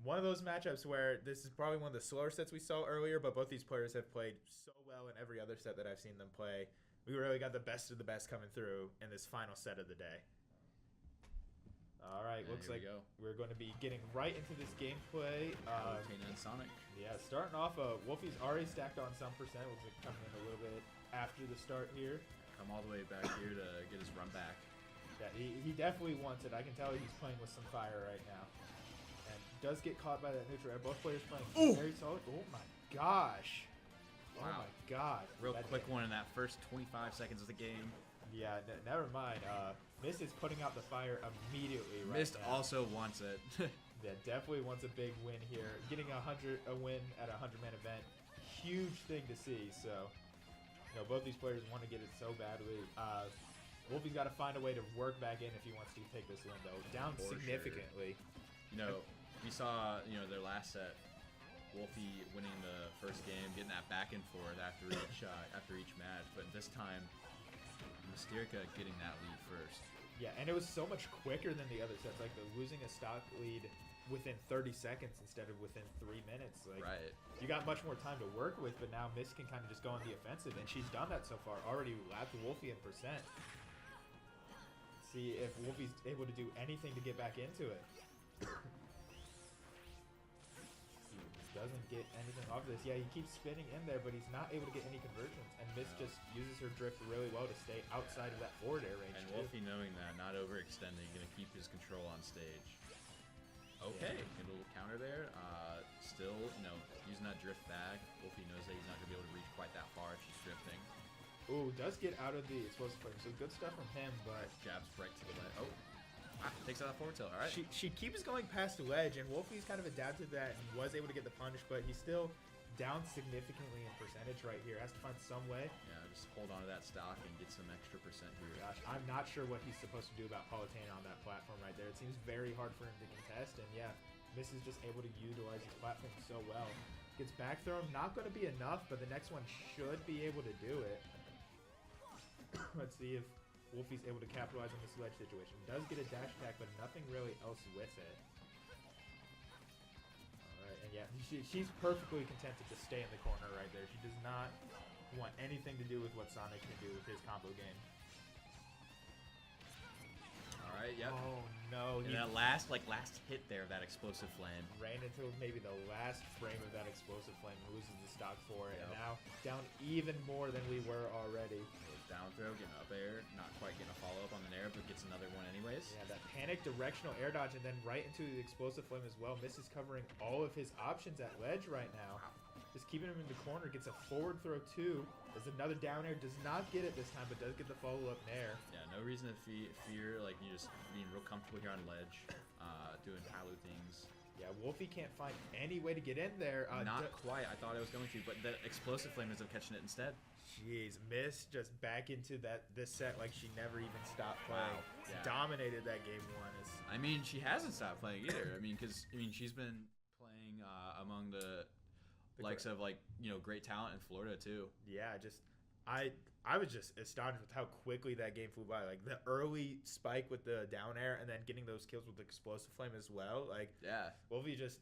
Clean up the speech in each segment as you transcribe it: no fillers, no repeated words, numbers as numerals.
one of those matchups where this is probably one of the slower sets we saw earlier, but both these players have played so well in every other set that I've seen them play. We really got the best of the best coming through in this final set of the day. All right, looks like we're going to be getting right into this gameplay. Palutena and Sonic. Yeah, starting off, Woulphy's already stacked on some percent. Looks like coming in a little bit after the start here. Come all the way back here to get his run back. Yeah, he definitely wants it. I can tell he's playing with some fire right now. And does get caught by that neutral air. Both players playing very solid. Oh my gosh. Wow. Oh my god. Real quick one in that first 25 seconds of the game. Yeah, never mind. Mist is putting out the fire immediately right Mist now. also wants it. Yeah, definitely wants a big win here. Getting a win at a 100-man event, huge thing to see. So, you know, both these players want to get it so badly. Woulphy's got to find a way to work back in if he wants to take this win, though. Down significantly. Sure. You know, we saw, you know, their last set, Woulphy winning the first game, getting that back and forth after each match. But this time, Mystearica getting that lead first. Yeah, and it was so much quicker than the other sets. Like, losing a stock lead within 30 seconds instead of within 3 minutes. Like, right. You got much more time to work with, but now Mist can kind of just go on the offensive, and she's done that so far. Already lapped Woulphy in percent. See if Woulphy's able to do anything to get back into it. He doesn't get anything off of this. Yeah, he keeps spinning in there, but he's not able to get any conversions. And Mist just uses her drift really well to stay outside of that forward air range. And Woulphy knowing that, not overextending, going to keep his control on stage. Okay, a little counter there. Still, you know, using that drift back. Woulphy knows that he's not going to be able to reach quite that far if she's drifting. Ooh, does get out of the explosive flame. So good stuff from him, but jabs right to the ledge. Oh, takes out that forward tilt. All right. She keeps going past the ledge, and Woulphy's kind of adapted that and was able to get the punish, but he's still down significantly in percentage right here. Has to find some way. Yeah, just hold on to that stock and get some extra percent here. Gosh, I'm not sure what he's supposed to do about Palutena on that platform right there. It seems very hard for him to contest, and yeah, Mist is just able to utilize his platform so well. Gets back throw, not going to be enough, but the next one should be able to do it. Let's see if Woulphy's able to capitalize on this ledge situation. Does get a dash attack, but nothing really else with it. Alright, and yeah, she's perfectly content to just stay in the corner right there. She does not want anything to do with what Sonic can do with his combo game. Alright, yep. Oh no. And that last hit there of that explosive flame. Ran into maybe the last frame of that explosive flame, loses the stock for it, and now down even more than we were already. Down throw, getting up air, not quite getting a follow-up on the nair, but gets another one anyways. Yeah, that panic directional air dodge and then right into the explosive flame as well. Mist is covering all of his options at ledge right now. Just keeping him in the corner, gets a forward throw too. There's another down air, does not get it this time, but does get the follow-up nair. Yeah, no reason to fear, like, you just being real comfortable here on ledge, doing Palu things. Yeah, Woulphy can't find any way to get in there. Not quite. I thought I was going to, but the explosive flame ends up catching it instead. Jeez, Mist just back into this set like she never even stopped playing. Wow. Yeah. Dominated that game one. I mean, she hasn't stopped playing either. I mean, she's been playing among the likes of, like, you know, great talent in Florida too. Yeah, I was just astonished with how quickly that game flew by. Like, the early spike with the down air and then getting those kills with the explosive flame as well. Like, yeah, Woulphy just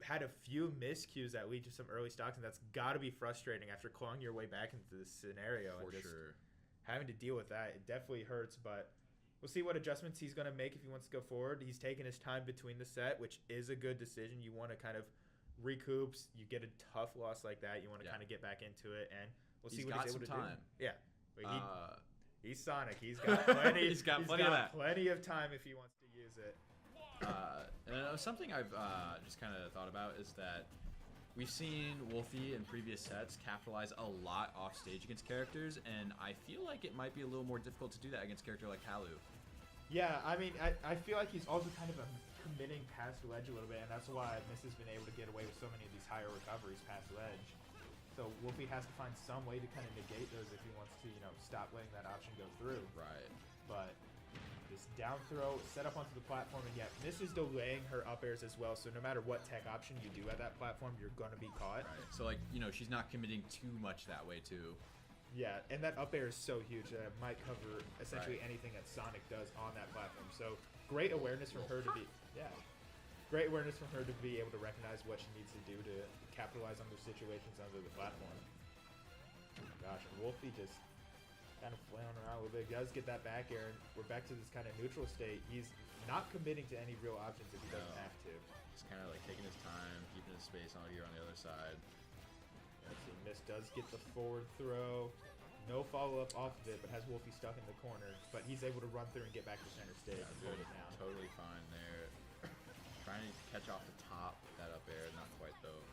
had a few miscues that lead to some early stocks, and that's got to be frustrating after clawing your way back into this scenario. For and just sure. Having to deal with that, it definitely hurts, but we'll see what adjustments he's going to make if he wants to go forward. He's taking his time between the set, which is a good decision. You want to kind of recoup. You get a tough loss like that, you want to kind of get back into it, and we'll see what he's able to do. Yeah. He's Sonic. He's got plenty. He's got plenty of time if he wants to use it. And something I've just kind of thought about is that we've seen Woulphy in previous sets capitalize a lot off stage against characters, and I feel like it might be a little more difficult to do that against a character like Palu. Yeah, I mean, I feel like he's also kind of committing past ledge a little bit, and that's why Mist has been able to get away with so many of these higher recoveries past ledge. So Woulphy has to find some way to kind of negate those if he wants to, you know, stop letting that option go through. Right. But this down throw set up onto the platform, and yet Mist is delaying her up airs as well. So no matter what tech option you do at that platform, you're gonna be caught. Right. So, like, you know, she's not committing too much that way too. Yeah, and that up air is so huge that it might cover essentially anything that Sonic does on that platform. So great awareness from her to be great awareness from her to be able to recognize what she needs to do to capitalize on those situations under the platform. Gosh, and Woulphy just kind of flailing around a little bit. He does get that back air, and we're back to this kind of neutral state. He's not committing to any real options if he doesn't have to. He's kind of like taking his time, keeping his space on here on the other side. So Miss does get the forward throw. No follow-up off of it, but has Woulphy stuck in the corner. But he's able to run through and get back to center stage and hold it down. Totally fine there. Trying to catch off the top, that up air, not quite though.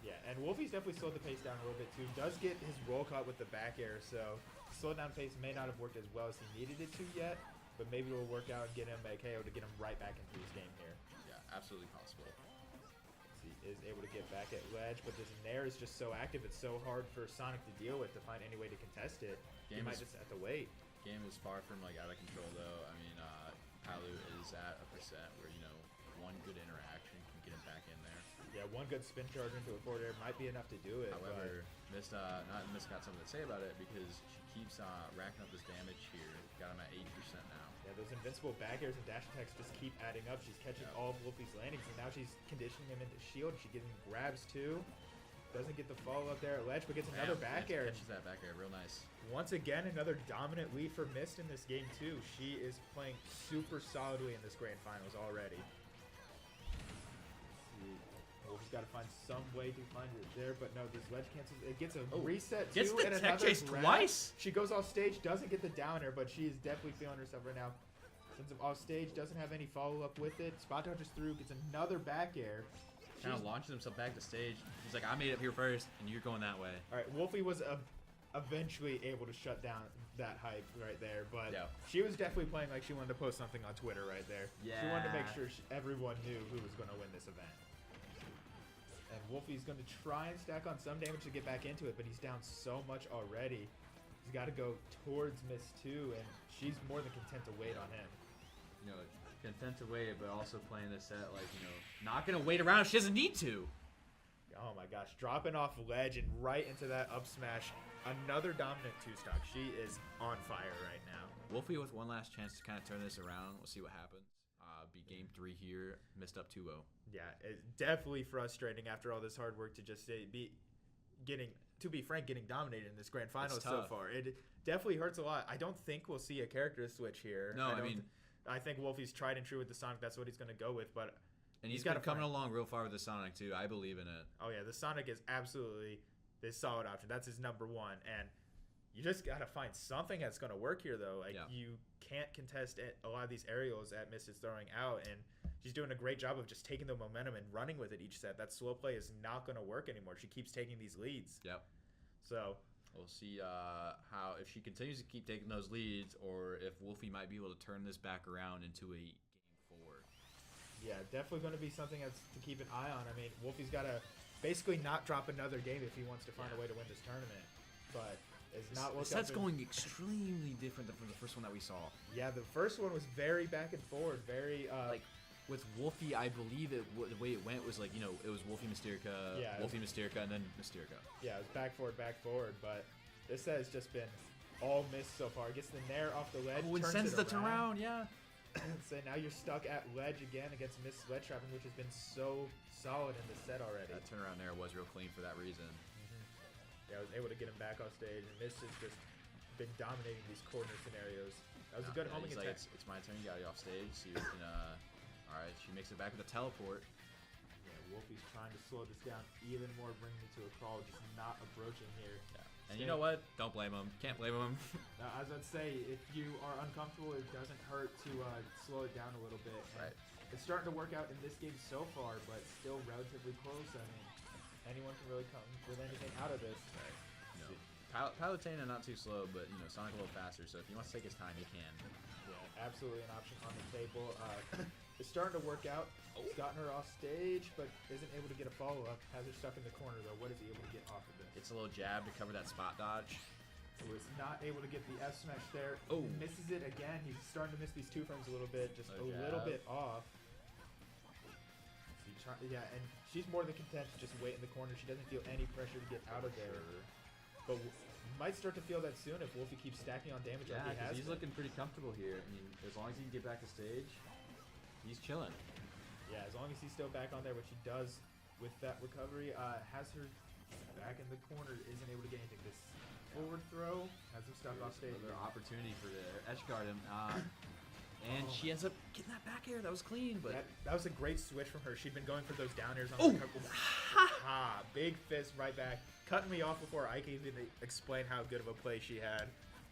Yeah, and Woulphy's definitely slowed the pace down a little bit too. Does get his roll caught with the back air, so slow down pace may not have worked as well as he needed it to yet, but maybe it'll work out and get him a KO to get him right back into his game here. Yeah, absolutely possible. He is able to get back at ledge, but this Nair is just so active, it's so hard for Sonic to deal with to find any way to contest it. He might just have to wait. Game is far from like out of control though. I mean, Palu is at a percent where, you know, one good interaction can get him back in there. Yeah, one good spin charge into a forward air might be enough to do it. However, Miss got something to say about it because she keeps racking up this damage here. Got him at 80% now. Yeah, those invincible back airs and dash attacks just keep adding up. She's catching all of Woulphy's landings, and now she's conditioning him into shield. She's getting grabs too. Doesn't get the follow up there at ledge, but gets another back air. Catches that back air real nice. Once again, another dominant lead for Mist in this game too. She is playing super solidly in this grand finals already. Wolfie's got to find some way to find it there, but no, this ledge cancels. It gets a reset too, gets the and tech another chase grab. twice. She goes off stage, doesn't get the down air, but she is definitely feeling herself right now. Sends him off stage, doesn't have any follow up with it. Spot dodges through, gets another back air. Kind of launches himself back to stage. He's like, I made it here first, and you're going that way. All right, Woulphy was eventually able to shut down that hype right there, but yeah, she was definitely playing like she wanted to post something on Twitter right there. Yeah. She wanted to make sure everyone knew who was going to win this event. And Woulphy's going to try and stack on some damage to get back into it, but he's down so much already. He's got to go towards Miss 2, and she's more than content to wait on him. You know, content to wait, but also playing this set like, you know, not going to wait around if she doesn't need to. Oh my gosh, dropping off ledge and right into that up smash. Another dominant two-stock. She is on fire right now. Woulphy with one last chance to kind of turn this around. We'll see what happens. Be game 3 here. Missed up 2-0. Yeah, it's definitely frustrating after all this hard work to just be frank, getting dominated in this grand finals so far. It definitely hurts a lot. I don't think we'll see a character switch here. No, I think Woulphy's tried and true with the Sonic. That's what he's going to go with, but and he's been coming along real far with the Sonic too. I believe in it. Oh yeah, the Sonic is absolutely this solid option. That's his #1, and you just got to find something that's going to work here though. Like you can't contest a lot of these aerials that Miss is throwing out, and she's doing a great job of just taking the momentum and running with it each set. That slow play is not going to work anymore. She keeps taking these leads. Yep. So we'll see how if she continues to keep taking those leads, or if Woulphy might be able to turn this back around into a game 4. Yeah, definitely going to be something that's to keep an eye on. I mean, Woulphy's got to basically not drop another game if he wants to find a way to win this tournament, but it's not working. That's going extremely different than from the first one that we saw. Yeah, the first one was very back and forward, very like with Woulphy, I believe the way it went was like, you know, it was Woulphy Mystearica, Woulphy Mystearica, and then Mystearica. Yeah, it was back forward, but this set has just been all missed so far. Gets the Nair off the ledge, and sends it around, yeah. So now you're stuck at ledge again against Miss ledge trapping, which has been so solid in this set already. That turnaround there was real clean for that reason. Yeah, I was able to get him back off stage, and Miss has just been dominating these corner scenarios. That was a good homing attack. It's my turn. You got it off stage. So you can, all right, she makes it back with a teleport. Yeah, Woulphy's trying to slow this down even more, bringing it to a crawl, just not approaching here. Yeah. And you know what? Don't blame him. Can't blame him. Now, as I'd say, if you are uncomfortable, it doesn't hurt to slow it down a little bit. Right. It's starting to work out in this game so far, but still relatively close. I mean, anyone can really come with anything out of this. Right. No. Palutena not too slow, but you know, Sonic a little faster. So if he wants to take his time, he can. Yeah, absolutely an option on the table. It's starting to work out. He's gotten her off stage, but isn't able to get a follow-up. Has her stuck in the corner, though. What is he able to get off of this? It's a little jab to cover that spot dodge. Was not able to get the F smash there. Oh, misses it again. He's starting to miss these 2 frames a little bit, just a little bit off. Yeah, and she's more than content to just wait in the corner. She doesn't feel any pressure to get out of there. But might start to feel that soon if Woulphy keeps stacking on damage like he has. He's looking pretty comfortable here. I mean, as long as he can get back to stage, he's chilling. Yeah, as long as he's still back on there, which he does with that recovery, has her back in the corner, isn't able to get anything. This forward throw has him stuck off stage. Another opportunity for the edge guard him. And she ends up getting that back air. That was clean, but that was a great switch from her. She'd been going for those down airs on Oh! the recovery. Big fist right back. Cutting me off before I can even explain how good of a play she had.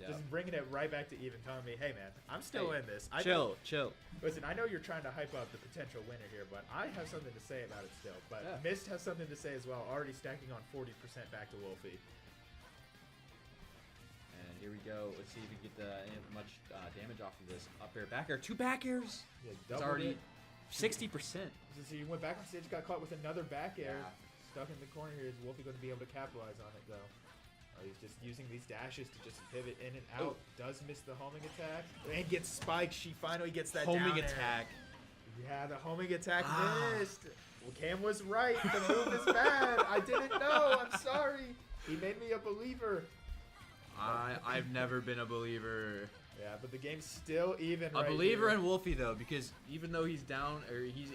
Yeah. Just bringing it right back to even, telling me, hey, man, I'm still in this. Chill. Listen, I know you're trying to hype up the potential winner here, but I have something to say about it still. But Yeah. Mist has something to say as well, already stacking on 40% back to Woulphy. And here we go. Let's see if we can get much damage off of this up air, back air. 2 back airs. Yeah, It's doubled already it. 60%. So he went back on stage, got caught with another back air. Yeah. Stuck in the corner here. Is Woulphy going to be able to capitalize on it, though? He's just using these dashes to just pivot in and out. Does miss the homing attack. And gets spiked. She finally gets that Homing down air. attack. Yeah, the homing attack missed. Well, Cam was right. The move is bad. I didn't know. I'm sorry. He made me a believer. I've never been a believer. Yeah, but the game's still even. A believer in Woulphy though, because even though he's down, or he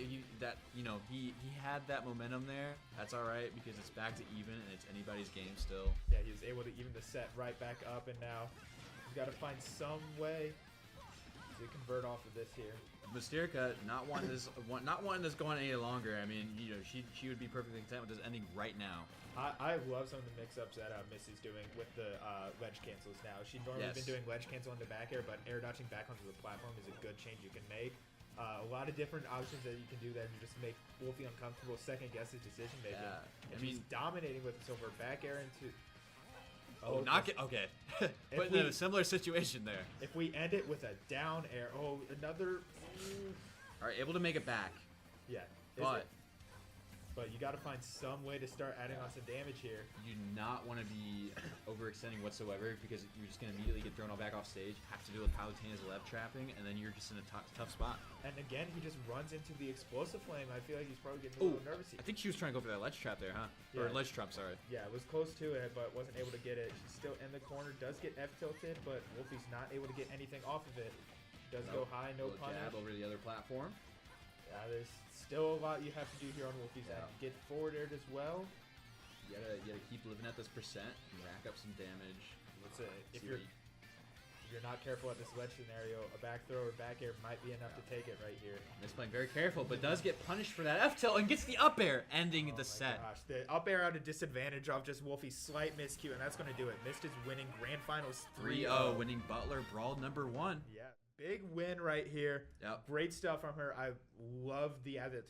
had that momentum there. That's all right because it's back to even and it's anybody's game still. Yeah, he was able to even the set right back up, and now he's got to find some way to convert off of this here. Mystearica not wanting this going any longer. I mean, she would be perfectly content with this ending right now. I love some of the mix-ups that Missy's doing with the ledge cancels now. She's normally been doing ledge cancel into back air, but air dodging back onto the platform is a good change you can make. A lot of different options that you can do there to just make Woulphy uncomfortable, second-guess his decision-making. Yeah, And she's dominating with this over back air into... Okay. But in a similar situation there. If we end it with a down air... Oh, another... All right, able to make it back. Yeah. But you got to find some way to start adding on some damage here. You do not want to be overextending whatsoever because you're just going to immediately get thrown all back off stage, have to deal with Palutena's left trapping, and then you're just in a tough spot. And again, he just runs into the explosive flame. I feel like he's probably getting a little nervous. I think she was trying to go for that ledge trap there, huh? Yeah. Or ledge trap, sorry. Yeah, it was close to it, but wasn't able to get it. She's still in the corner, does get F-tilted, but Woulphy's not able to get anything off of it. Does go high, no punish. Jab over the other platform. Yeah, there's still a lot you have to do here on Woulphy's end. Get forward aired as well. You gotta keep living at this percent and rack up some damage. Let's say if you're not careful at this ledge scenario, a back throw or back air might be enough to take it right here. Mist playing very careful, but does get punished for that F tilt and gets the up air, ending the set. Gosh, the up air at a disadvantage off just Woulphy's slight miscue, and that's gonna do it. Mist is winning Grand Finals 3-0, winning Butler Brawl #1. Yeah, big win right here. Yep. Great stuff from her. I love the adaptation.